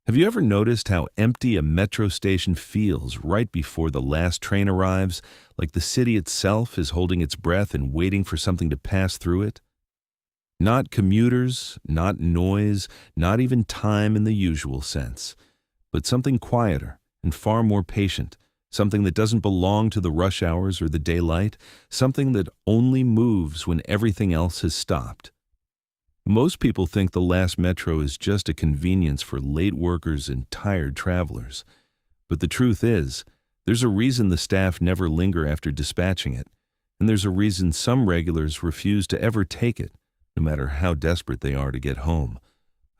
Have you ever noticed how empty a metro station feels right before the last train arrives, like the city itself is holding its breath and waiting for something to pass through it? Not commuters, not noise, not even time in the usual sense, but something quieter and far more patient, something that doesn't belong to the rush hours or the daylight, something that only moves when everything else has stopped. Most people think the last metro is just a convenience for late workers and tired travelers. But the truth is, there's a reason the staff never linger after dispatching it, and there's a reason some regulars refuse to ever take it, no matter how desperate they are to get home.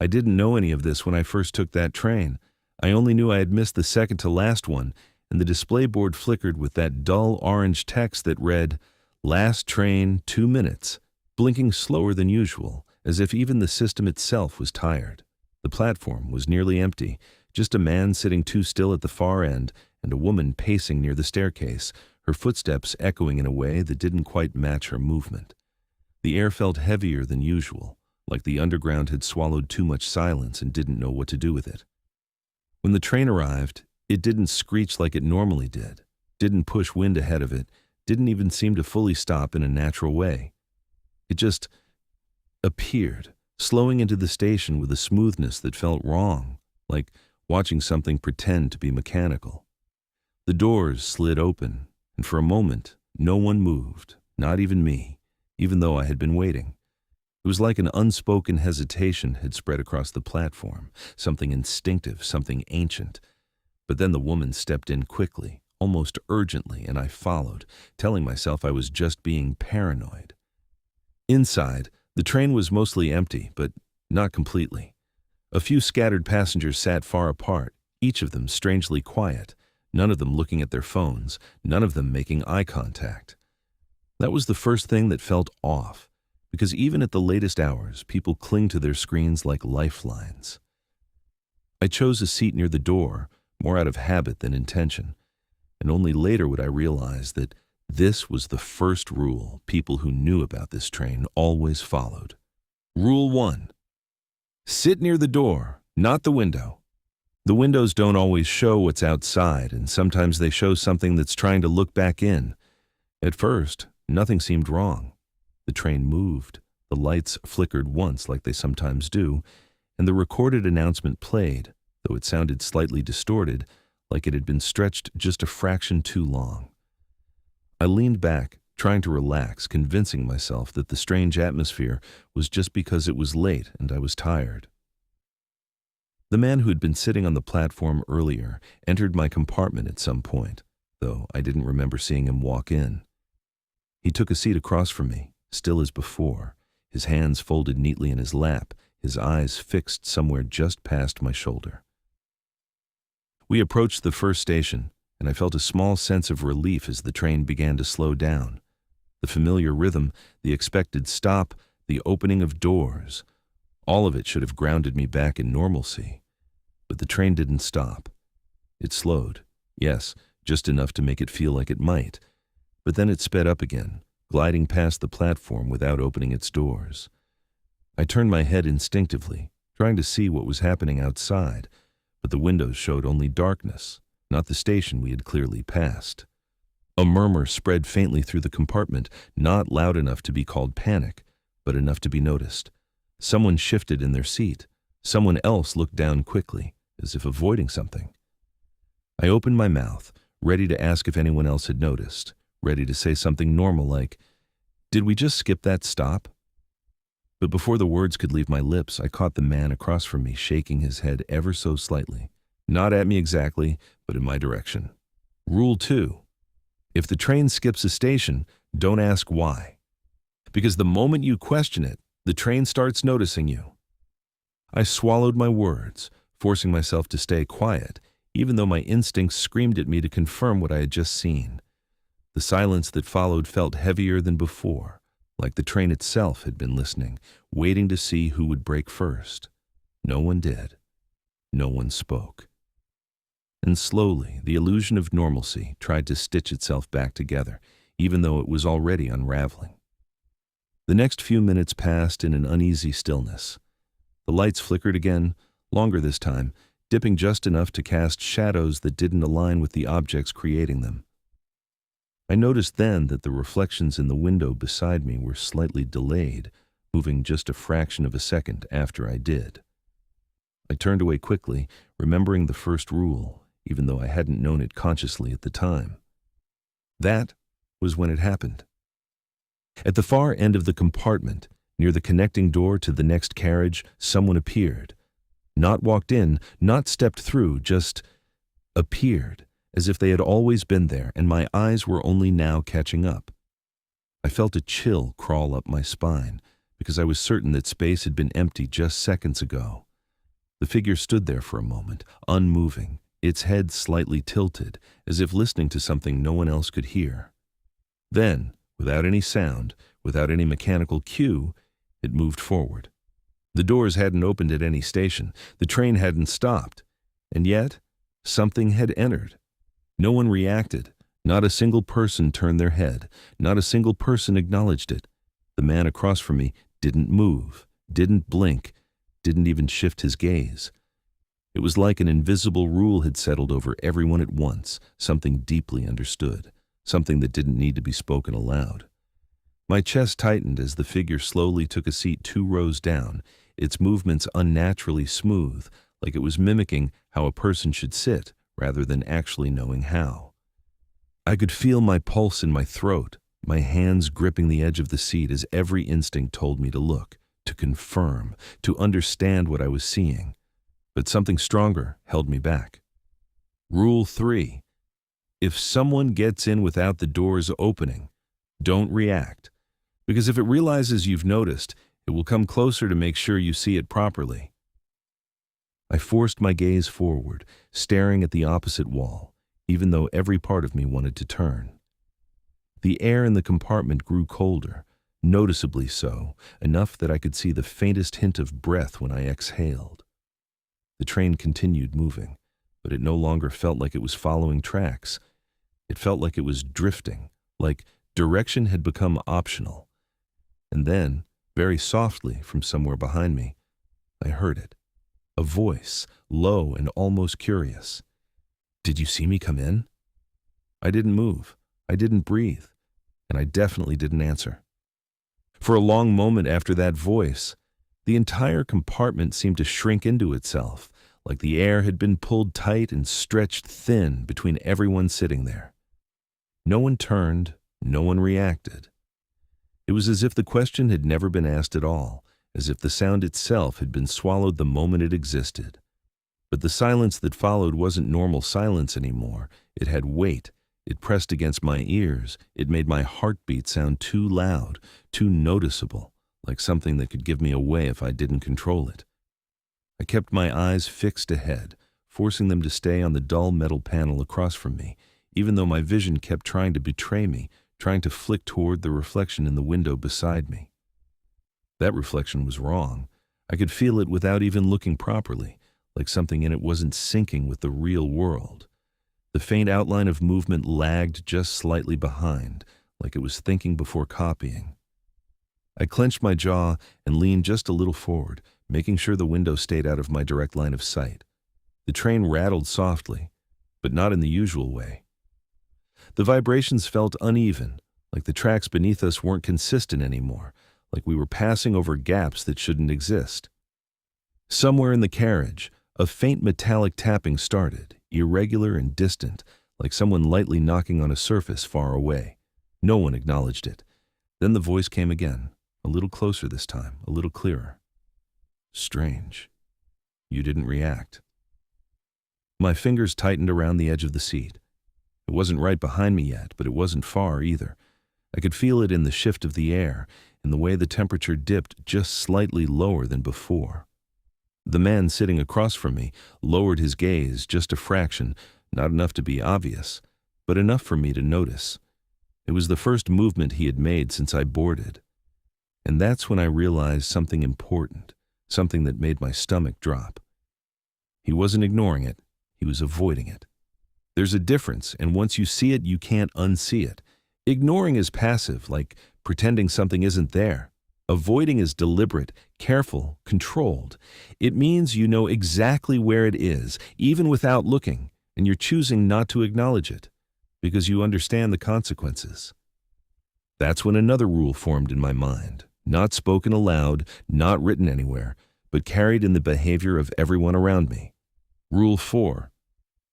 I didn't know any of this when I first took that train. I only knew I had missed the second to last one, and the display board flickered with that dull orange text that read, "Last train, 2 minutes," blinking slower than usual, as if even the system itself was tired. The platform was nearly empty, just a man sitting too still at the far end and a woman pacing near the staircase, her footsteps echoing in a way that didn't quite match her movement. The air felt heavier than usual, like the underground had swallowed too much silence and didn't know what to do with it. When the train arrived, it didn't screech like it normally did, didn't push wind ahead of it, didn't even seem to fully stop in a natural way. It just appeared, slowing into the station with a smoothness that felt wrong, like watching something pretend to be mechanical. The doors slid open, and for a moment, no one moved, not even me, even though I had been waiting. It was like an unspoken hesitation had spread across the platform, something instinctive, something ancient. But then the woman stepped in quickly, almost urgently, and I followed, telling myself I was just being paranoid. Inside, the train was mostly empty, but not completely. A few scattered passengers sat far apart, each of them strangely quiet, none of them looking at their phones, none of them making eye contact. That was the first thing that felt off, because even at the latest hours, people cling to their screens like lifelines. I chose a seat near the door, more out of habit than intention, and only later would I realize that this was the first rule people who knew about this train always followed. Rule 1. Sit near the door, not the window. The windows don't always show what's outside, and sometimes they show something that's trying to look back in. At first, nothing seemed wrong. The train moved, the lights flickered once like they sometimes do, and the recorded announcement played, though it sounded slightly distorted, like it had been stretched just a fraction too long. I leaned back, trying to relax, convincing myself that the strange atmosphere was just because it was late and I was tired. The man who had been sitting on the platform earlier entered my compartment at some point, though I didn't remember seeing him walk in. He took a seat across from me, still as before, his hands folded neatly in his lap, his eyes fixed somewhere just past my shoulder. We approached the first station, and I felt a small sense of relief as the train began to slow down. The familiar rhythm, the expected stop, the opening of doors, all of it should have grounded me back in normalcy. But the train didn't stop. It slowed, yes, just enough to make it feel like it might, but then it sped up again, gliding past the platform without opening its doors. I turned my head instinctively, trying to see what was happening outside, but the windows showed only darkness, not the station we had clearly passed. A murmur spread faintly through the compartment, not loud enough to be called panic, but enough to be noticed. Someone shifted in their seat. Someone else looked down quickly, as if avoiding something. I opened my mouth, ready to ask if anyone else had noticed, ready to say something normal like, "Did we just skip that stop?" But before the words could leave my lips, I caught the man across from me shaking his head ever so slightly. Not at me exactly, but in my direction. Rule 2. If the train skips a station, don't ask why. Because the moment you question it, the train starts noticing you. I swallowed my words, forcing myself to stay quiet, even though my instincts screamed at me to confirm what I had just seen. The silence that followed felt heavier than before, like the train itself had been listening, waiting to see who would break first. No one did. No one spoke. And slowly, the illusion of normalcy tried to stitch itself back together, even though it was already unraveling. The next few minutes passed in an uneasy stillness. The lights flickered again, longer this time, dipping just enough to cast shadows that didn't align with the objects creating them. I noticed then that the reflections in the window beside me were slightly delayed, moving just a fraction of a second after I did. I turned away quickly, remembering the first rule, even though I hadn't known it consciously at the time. That was when it happened. At the far end of the compartment, near the connecting door to the next carriage, someone appeared. Not walked in, not stepped through, just appeared, as if they had always been there, and my eyes were only now catching up. I felt a chill crawl up my spine, because I was certain that space had been empty just seconds ago. The figure stood there for a moment, unmoving, its head slightly tilted, as if listening to something no one else could hear. Then, without any sound, without any mechanical cue, it moved forward. The doors hadn't opened at any station, the train hadn't stopped, and yet, something had entered. No one reacted, not a single person turned their head, not a single person acknowledged it. The man across from me didn't move, didn't blink, didn't even shift his gaze. It was like an invisible rule had settled over everyone at once, something deeply understood, something that didn't need to be spoken aloud. My chest tightened as the figure slowly took a seat 2 rows down, its movements unnaturally smooth, like it was mimicking how a person should sit rather than actually knowing how. I could feel my pulse in my throat, my hands gripping the edge of the seat as every instinct told me to look, to confirm, to understand what I was seeing. But something stronger held me back. Rule 3. If someone gets in without the doors opening, don't react. Because if it realizes you've noticed, it will come closer to make sure you see it properly. I forced my gaze forward, staring at the opposite wall, even though every part of me wanted to turn. The air in the compartment grew colder, noticeably so, enough that I could see the faintest hint of breath when I exhaled. The train continued moving, but it no longer felt like it was following tracks. It felt like it was drifting, like direction had become optional. And then, very softly from somewhere behind me, I heard it. A voice, low and almost curious. "Did you see me come in?" I didn't move. I didn't breathe. And I definitely didn't answer. For a long moment after that voice, the entire compartment seemed to shrink into itself, like the air had been pulled tight and stretched thin between everyone sitting there. No one turned, no one reacted. It was as if the question had never been asked at all, as if the sound itself had been swallowed the moment it existed. But the silence that followed wasn't normal silence anymore. It had weight. It pressed against my ears. It made my heartbeat sound too loud, too noticeable, like something that could give me away if I didn't control it. I kept my eyes fixed ahead, forcing them to stay on the dull metal panel across from me, even though my vision kept trying to betray me, trying to flick toward the reflection in the window beside me. That reflection was wrong. I could feel it without even looking properly, like something in it wasn't syncing with the real world. The faint outline of movement lagged just slightly behind, like it was thinking before copying. I clenched my jaw and leaned just a little forward, making sure the window stayed out of my direct line of sight. The train rattled softly, but not in the usual way. The vibrations felt uneven, like the tracks beneath us weren't consistent anymore, like we were passing over gaps that shouldn't exist. Somewhere in the carriage, a faint metallic tapping started, irregular and distant, like someone lightly knocking on a surface far away. No one acknowledged it. Then the voice came again, a little closer this time, a little clearer. "Strange. You didn't react." My fingers tightened around the edge of the seat. It wasn't right behind me yet, but it wasn't far either. I could feel it in the shift of the air, in the way the temperature dipped just slightly lower than before. The man sitting across from me lowered his gaze just a fraction, not enough to be obvious, but enough for me to notice. It was the first movement he had made since I boarded. And that's when I realized something important, something that made my stomach drop. He wasn't ignoring it, he was avoiding it. There's a difference, and once you see it, you can't unsee it. Ignoring is passive, like pretending something isn't there. Avoiding is deliberate, careful, controlled. It means you know exactly where it is, even without looking, and you're choosing not to acknowledge it, because you understand the consequences. That's when another rule formed in my mind, not spoken aloud, not written anywhere, but carried in the behavior of everyone around me. Rule 4.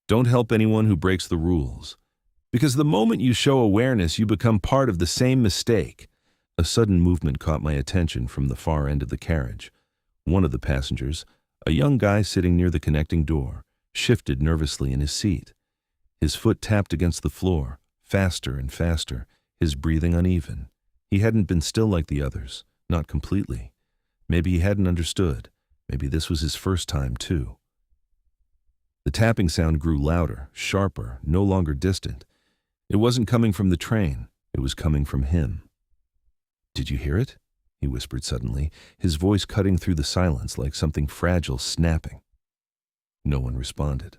Don't help anyone who breaks the rules. Because the moment you show awareness, you become part of the same mistake. A sudden movement caught my attention from the far end of the carriage. One of the passengers, a young guy sitting near the connecting door, shifted nervously in his seat. His foot tapped against the floor, faster and faster, his breathing uneven. He hadn't been still like the others, not completely. Maybe he hadn't understood. Maybe this was his first time, too. The tapping sound grew louder, sharper, no longer distant. It wasn't coming from the train. It was coming from him. "Did you hear it?" he whispered suddenly, his voice cutting through the silence like something fragile snapping. No one responded.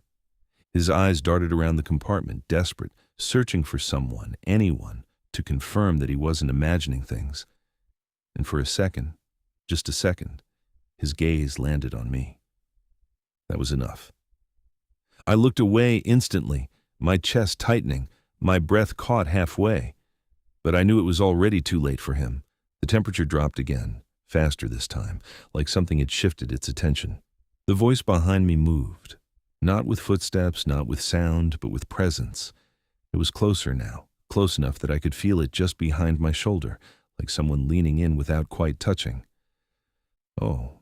His eyes darted around the compartment, desperate, searching for someone, anyone, to confirm that he wasn't imagining things. And for a second, just a second, his gaze landed on me. That was enough. I looked away instantly, my chest tightening, my breath caught halfway. But I knew it was already too late for him. The temperature dropped again, faster this time, like something had shifted its attention. The voice behind me moved. Not with footsteps, not with sound, but with presence. It was closer now, close enough that I could feel it just behind my shoulder, like someone leaning in without quite touching. "Oh,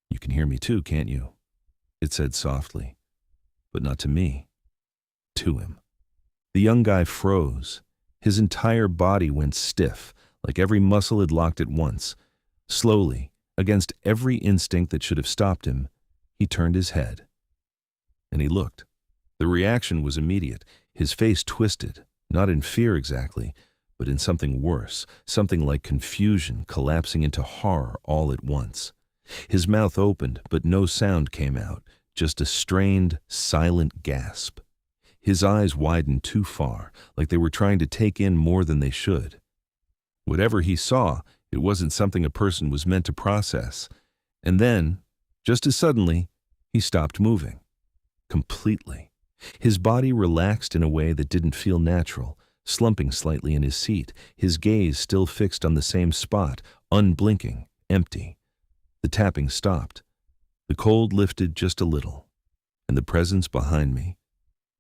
you can hear me too, can't you?" it said softly. But not to me. To him. The young guy froze. His entire body went stiff, like every muscle had locked at once. Slowly, against every instinct that should have stopped him, he turned his head. And he looked. The reaction was immediate. His face twisted, not in fear exactly, but in something worse, something like confusion collapsing into horror all at once. His mouth opened, but no sound came out, just a strained, silent gasp. His eyes widened too far, like they were trying to take in more than they should. Whatever he saw, it wasn't something a person was meant to process. And then, just as suddenly, he stopped moving. Completely. His body relaxed in a way that didn't feel natural, slumping slightly in his seat, his gaze still fixed on the same spot, unblinking, empty. The tapping stopped. The cold lifted just a little, and the presence behind me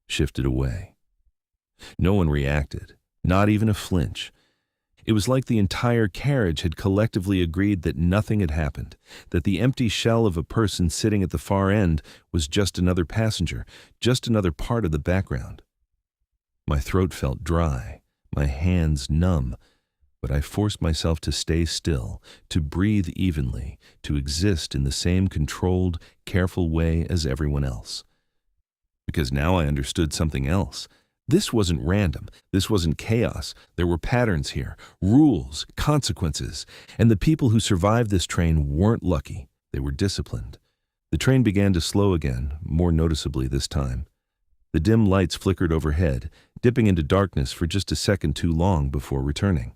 shifted away. No one reacted, not even a flinch. It was like the entire carriage had collectively agreed that nothing had happened, that the empty shell of a person sitting at the far end was just another passenger, just another part of the background. My throat felt dry, my hands numb, but I forced myself to stay still, to breathe evenly, to exist in the same controlled, careful way as everyone else. Because now I understood something else. This wasn't random. This wasn't chaos. There were patterns here, rules, consequences, and the people who survived this train weren't lucky. They were disciplined. The train began to slow again, more noticeably this time. The dim lights flickered overhead, dipping into darkness for just a second too long before returning.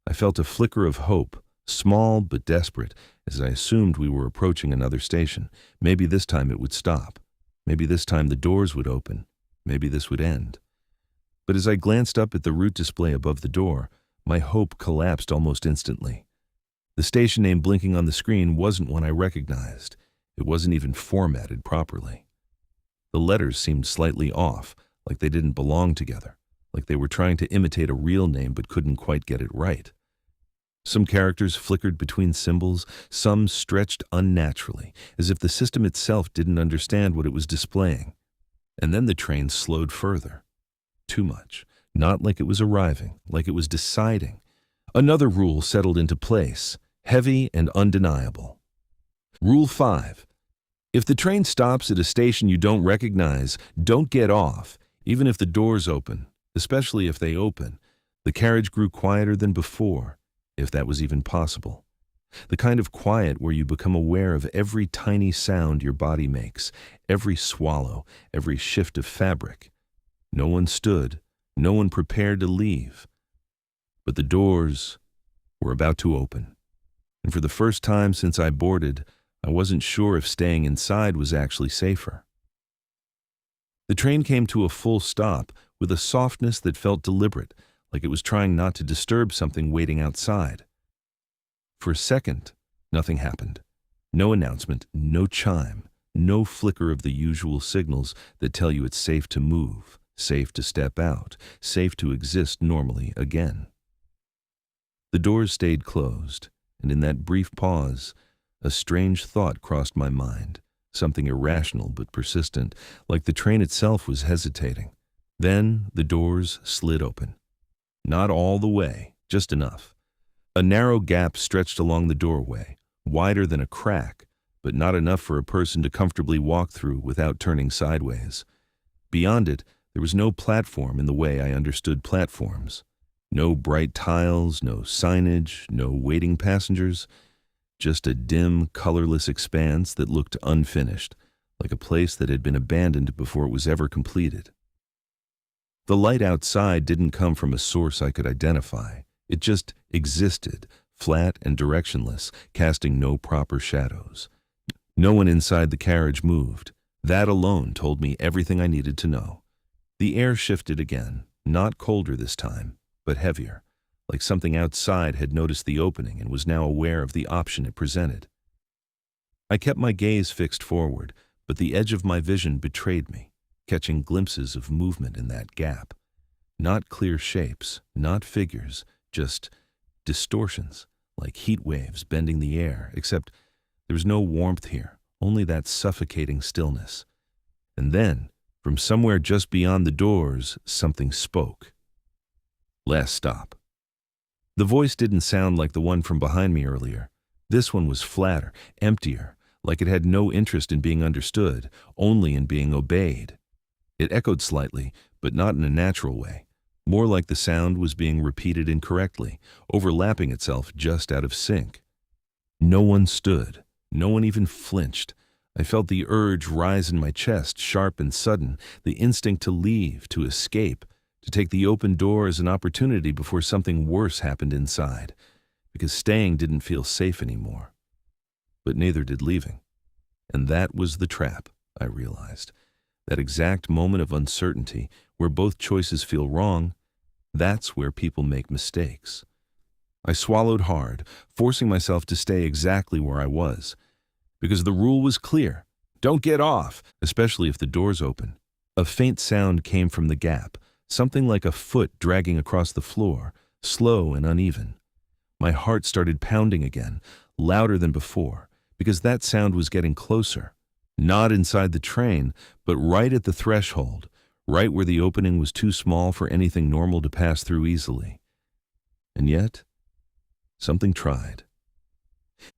I felt a flicker of hope, small but desperate, as I assumed we were approaching another station. Maybe this time it would stop. Maybe this time the doors would open. Maybe this would end. But as I glanced up at the route display above the door, my hope collapsed almost instantly. The station name blinking on the screen wasn't one I recognized. It wasn't even formatted properly. The letters seemed slightly off, like they didn't belong together, like they were trying to imitate a real name but couldn't quite get it right. Some characters flickered between symbols, some stretched unnaturally, as if the system itself didn't understand what it was displaying. And then the train slowed further. Too much. Not like it was arriving, like it was deciding. Another rule settled into place, heavy and undeniable. Rule 5. If the train stops at a station you don't recognize, don't get off, even if the doors open, especially if they open. The carriage grew quieter than before, if that was even possible. The kind of quiet where you become aware of every tiny sound your body makes, every swallow, every shift of fabric. No one stood, no one prepared to leave. But the doors were about to open. And for the first time since I boarded, I wasn't sure if staying inside was actually safer. The train came to a full stop with a softness that felt deliberate, like it was trying not to disturb something waiting outside. For a second, nothing happened. No announcement, no chime, no flicker of the usual signals that tell you it's safe to move, safe to step out, safe to exist normally again. The doors stayed closed, and in that brief pause, a strange thought crossed my mind, something irrational but persistent, like the train itself was hesitating. Then the doors slid open. Not all the way, just enough. A narrow gap stretched along the doorway, wider than a crack, but not enough for a person to comfortably walk through without turning sideways. Beyond it, there was no platform in the way I understood platforms. No bright tiles, no signage, no waiting passengers. Just a dim, colorless expanse that looked unfinished, like a place that had been abandoned before it was ever completed. The light outside didn't come from a source I could identify. It just existed, flat and directionless, casting no proper shadows. No one inside the carriage moved. That alone told me everything I needed to know. The air shifted again, not colder this time, but heavier, like something outside had noticed the opening and was now aware of the option it presented. I kept my gaze fixed forward, but the edge of my vision betrayed me, catching glimpses of movement in that gap. Not clear shapes, not figures, just distortions, like heat waves bending the air, except there was no warmth here, only that suffocating stillness. And then, from somewhere just beyond the doors, something spoke. Last stop. The voice didn't sound like the one from behind me earlier. This one was flatter, emptier, like it had no interest in being understood, only in being obeyed. It echoed slightly, but not in a natural way. More like the sound was being repeated incorrectly, overlapping itself just out of sync. No one stood. No one even flinched. I felt the urge rise in my chest, sharp and sudden, the instinct to leave, to escape, to take the open door as an opportunity before something worse happened inside, because staying didn't feel safe anymore. But neither did leaving. And that was the trap, I realized. That exact moment of uncertainty, where both choices feel wrong, that's where people make mistakes. I swallowed hard, forcing myself to stay exactly where I was. Because the rule was clear. Don't get off, especially if the door's open. A faint sound came from the gap, something like a foot dragging across the floor, slow and uneven. My heart started pounding again, louder than before, because that sound was getting closer. Not inside the train, but right at the threshold, right where the opening was too small for anything normal to pass through easily. And yet, something tried.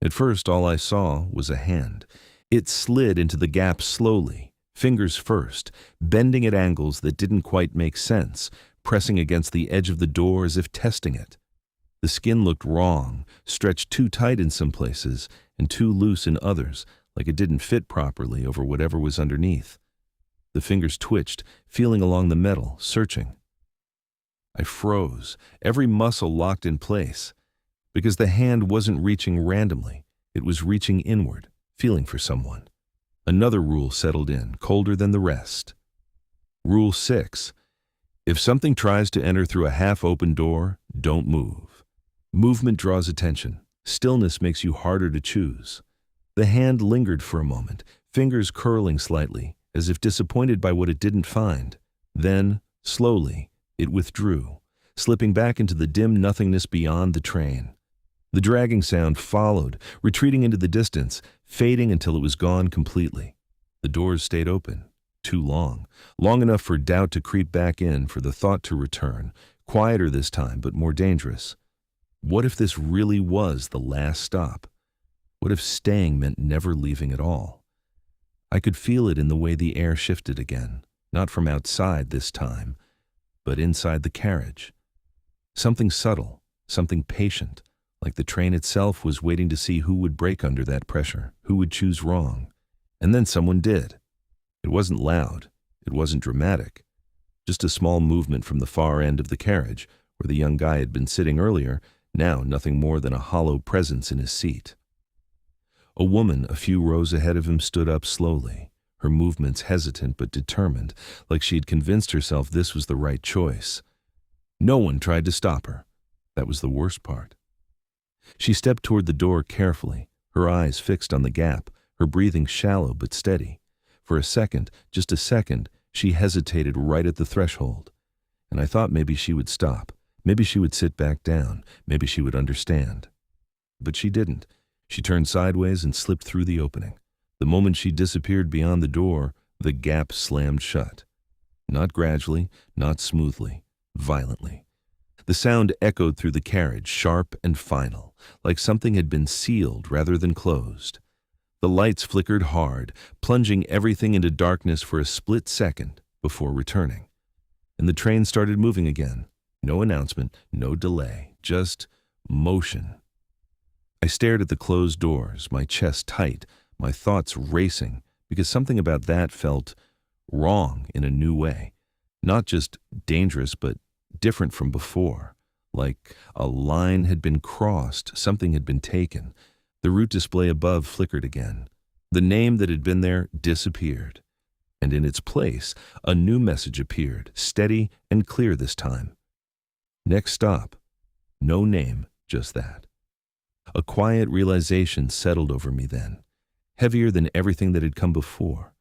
At first, all I saw was a hand. It slid into the gap slowly, fingers first, bending at angles that didn't quite make sense, pressing against the edge of the door as if testing it. The skin looked wrong, stretched too tight in some places and too loose in others, like it didn't fit properly over whatever was underneath. The fingers twitched, feeling along the metal, searching. I froze, every muscle locked in place, because the hand wasn't reaching randomly. It was reaching inward, feeling for someone. Another rule settled in, colder than the rest. Rule 6. If something tries to enter through a half-open door, don't move. Movement draws attention. Stillness makes you harder to choose. The hand lingered for a moment, fingers curling slightly, as if disappointed by what it didn't find. Then, slowly, it withdrew, slipping back into the dim nothingness beyond the train. The dragging sound followed, retreating into the distance, fading until it was gone completely. The doors stayed open, too long, long enough for doubt to creep back in, for the thought to return, quieter this time, but more dangerous. What if this really was the last stop? What if staying meant never leaving at all? I could feel it in the way the air shifted again, not from outside this time, but inside the carriage. Something subtle, something patient, like the train itself was waiting to see who would break under that pressure, who would choose wrong. And then someone did. It wasn't loud, it wasn't dramatic, just a small movement from the far end of the carriage, where the young guy had been sitting earlier, Now nothing more than a hollow presence in his seat. A woman a few rows ahead of him stood up slowly, her movements hesitant but determined, like she had convinced herself this was the right choice. No one tried to stop her. That was the worst part. She stepped toward the door carefully, her eyes fixed on the gap, her breathing shallow but steady. For a second, just a second, she hesitated right at the threshold. And I thought maybe she would stop. Maybe she would sit back down. Maybe she would understand. But she didn't. She turned sideways and slipped through the opening. The moment she disappeared beyond the door, the gap slammed shut. Not gradually, not smoothly, violently. The sound echoed through the carriage, sharp and final, like something had been sealed rather than closed. The lights flickered hard, plunging everything into darkness for a split second before returning. And the train started moving again. No announcement, no delay, just motion. I stared at the closed doors, my chest tight, my thoughts racing, because something about that felt wrong in a new way. Not just dangerous, but different from before. Like a line had been crossed, something had been taken. The route display above flickered again. The name that had been there disappeared. And in its place, a new message appeared, steady and clear this time. Next stop. No name, just that. A quiet realization settled over me then, heavier than everything that had come before.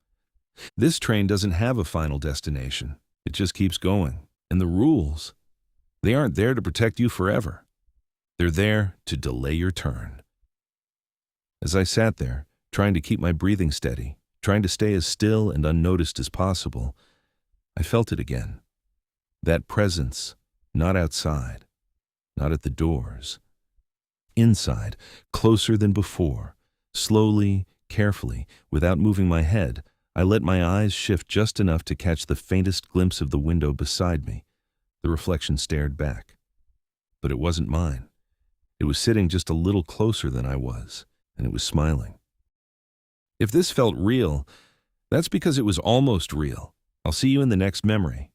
This train doesn't have a final destination. It just keeps going. And the rules, they aren't there to protect you forever. They're there to delay your turn. As I sat there, trying to keep my breathing steady, trying to stay as still and unnoticed as possible, I felt it again. That presence, not outside, not at the doors. Inside, closer than before, slowly, carefully, without moving my head, I let my eyes shift just enough to catch the faintest glimpse of the window beside me. The reflection stared back. But it wasn't mine. It was sitting just a little closer than I was, and it was smiling. If this felt real, that's because it was almost real. I'll see you in the next memory.